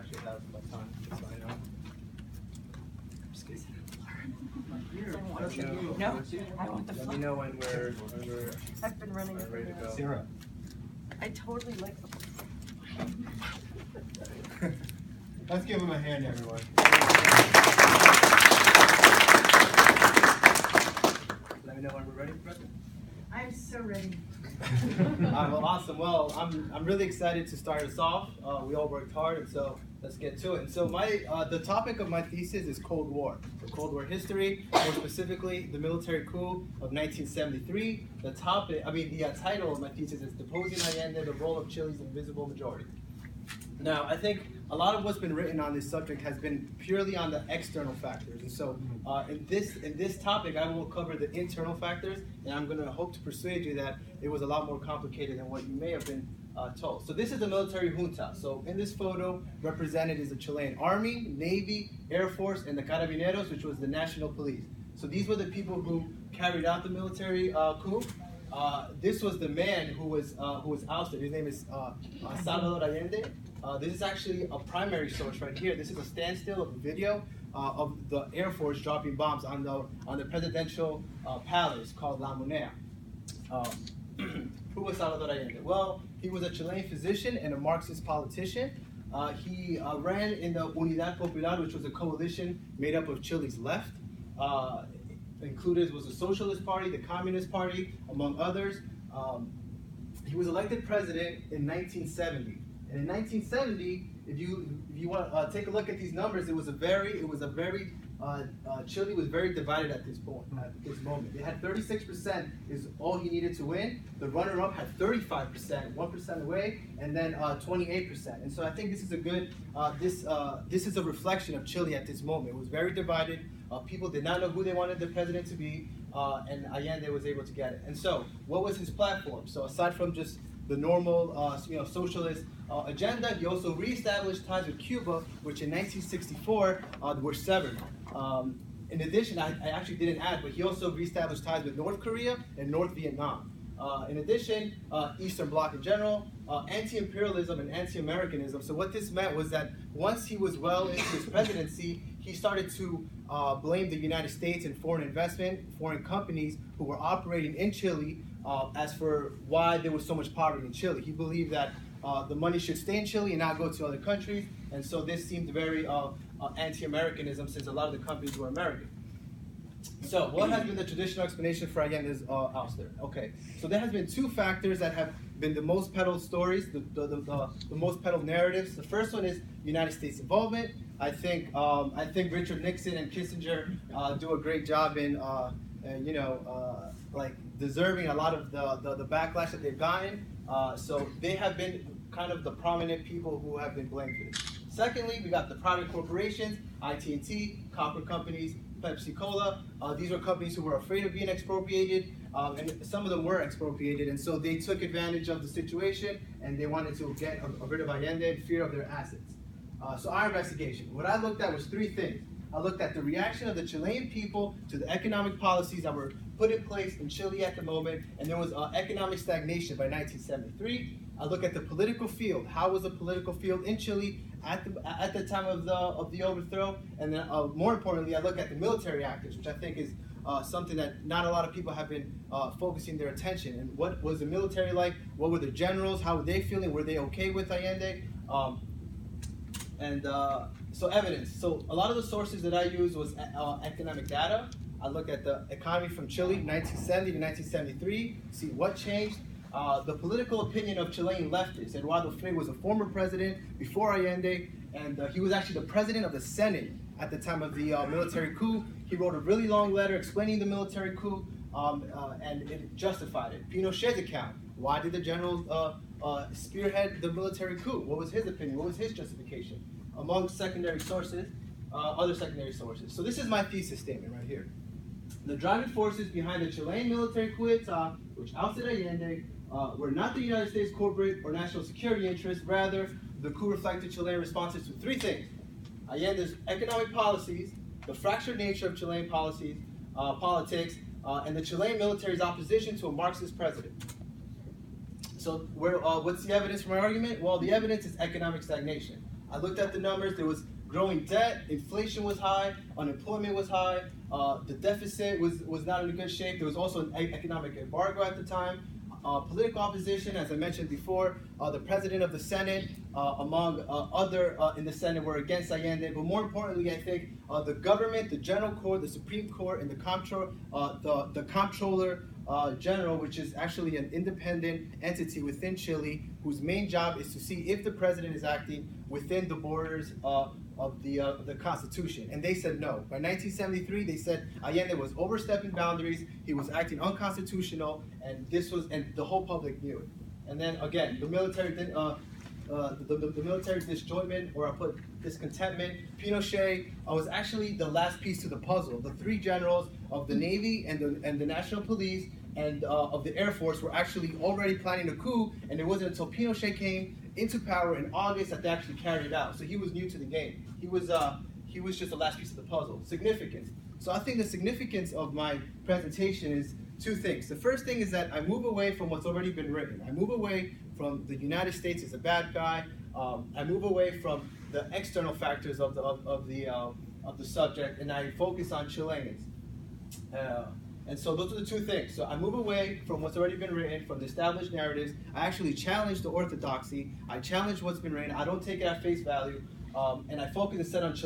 actually have my time, just so I know. Just kidding. No, I want the Let fun. me know when we're I've been running ready to go. Sarah. I totally like the Let's give him a hand, everyone. Let me know when we're ready, President. I'm so ready. Well, awesome. Well, I'm really excited to start us off. We all worked hard, and so let's get to it. And so the topic of my thesis is Cold War, the Cold War history, more specifically the military coup of 1973. The title of my thesis is Deposing Allende: The Role of Chile's Invisible Majority. Now, I think a lot of what's been written on this subject has been purely on the external factors, and so in this topic, I will cover the internal factors, and I'm going to hope to persuade you that it was a lot more complicated than what you may have been told. So this is the military junta. So in this photo, represented is the Chilean Army, Navy, Air Force, and the Carabineros, which was the national police. So these were the people who carried out the military coup. This was the man who was ousted. His name is Salvador Allende. This is actually a primary source right here. This is a standstill of a video of the Air Force dropping bombs on the presidential palace called La Moneda. Who was Salvador Allende? Well, he was a Chilean physician and a Marxist politician. He ran in the Unidad Popular, which was a coalition made up of Chile's left. Included was the Socialist Party, the Communist Party, among others. He was elected president in 1970. And in 1970, if you want to take a look at these numbers, Chile was very divided at this moment. It had 36% is all he needed to win. The runner-up had 35%, 1% away, and then 28%. And so I think this is a good, this is a reflection of Chile at this moment. It was very divided. People did not know who they wanted the president to be, and Allende was able to get it. And so, what was his platform? So aside from just the normal, socialist agenda, he also reestablished ties with Cuba, which in 1964 were severed. In addition, I actually didn't add, but he also reestablished ties with North Korea and North Vietnam. In addition, Eastern Bloc in general, anti-imperialism and anti-Americanism. So what this meant was that once he was well into his presidency, he started to blame the United States and foreign investment, foreign companies who were operating in Chile as for why there was so much poverty in Chile. He believed that the money should stay in Chile and not go to other countries, and so this seemed very anti-Americanism since a lot of the companies were American. So what has been the traditional explanation for Allende's ouster? Okay, so there has been two factors that have been the most peddled stories, the most peddled narratives. The first one is United States involvement. I think Richard Nixon and Kissinger do a great job in like deserving a lot of the backlash that they've gotten. So they have been kind of the prominent people who have been blamed for this. Secondly, we got the private corporations, IT&T, copper companies, Pepsi-Cola. These were companies who were afraid of being expropriated, and some of them were expropriated, and so they took advantage of the situation, and they wanted to get rid of Allende in fear of their assets. So our investigation, what I looked at was three things. I looked at the reaction of the Chilean people to the economic policies that were put in place in Chile at the moment, and there was economic stagnation by 1973. I look at the political field. How was the political field in Chile at the time of the overthrow? And then more importantly, I look at the military actors, which I think is something that not a lot of people have been focusing their attention. And what was the military like? What were the generals? How were they feeling? Were they okay with Allende? So evidence. So a lot of the sources that I used was economic data. I looked at the economy from Chile, 1970 to 1973, see what changed. The political opinion of Chilean leftists. Eduardo Frei was a former president before Allende, and he was actually the president of the Senate at the time of the military coup. He wrote a really long letter explaining the military coup, and it justified it. Pinochet's account. Why did the general spearhead the military coup? What was his opinion? What was his justification? Among secondary sources, other secondary sources. So this is my thesis statement right here. The driving forces behind the Chilean military coup d'etat, which ousted Allende, were not the United States corporate or national security interests. Rather, the coup reflected Chilean responses to three things: Allende's economic policies, the fractured nature of Chilean politics, and the Chilean military's opposition to a Marxist president. So what's the evidence for my argument? Well, the evidence is economic stagnation. I looked at the numbers. There was growing debt, inflation was high, unemployment was high, the deficit was not in good shape. There was also an economic embargo at the time. Political opposition, as I mentioned before, the president of the Senate, among other in the Senate, were against Allende. But more importantly, I think the government, the General Court, the Supreme Court, and the Comptroller General, which is actually an independent entity within Chile, whose main job is to see if the president is acting within the borders of the Constitution. And they said no. By 1973, they said Allende was overstepping boundaries, he was acting unconstitutional, and the whole public knew it. And then again, the military the military disjointment, or I put discontentment. Pinochet was actually the last piece to the puzzle. The three generals of the Navy and the National Police and of the Air Force were actually already planning a coup, and it wasn't until Pinochet came into power in August that they actually carried it out. So he was new to the game. He was just the last piece of the puzzle. Significance. So I think the significance of my presentation is two things. The first thing is that I move away from what's already been written. I move away from the United States as a bad guy. I move away from the external factors of the subject, and I focus on Chileans. And so those are the two things. So I move away from what's already been written, from the established narratives. I actually challenge the orthodoxy. I challenge what's been written. I don't take it at face value. And I focus instead on Chileans.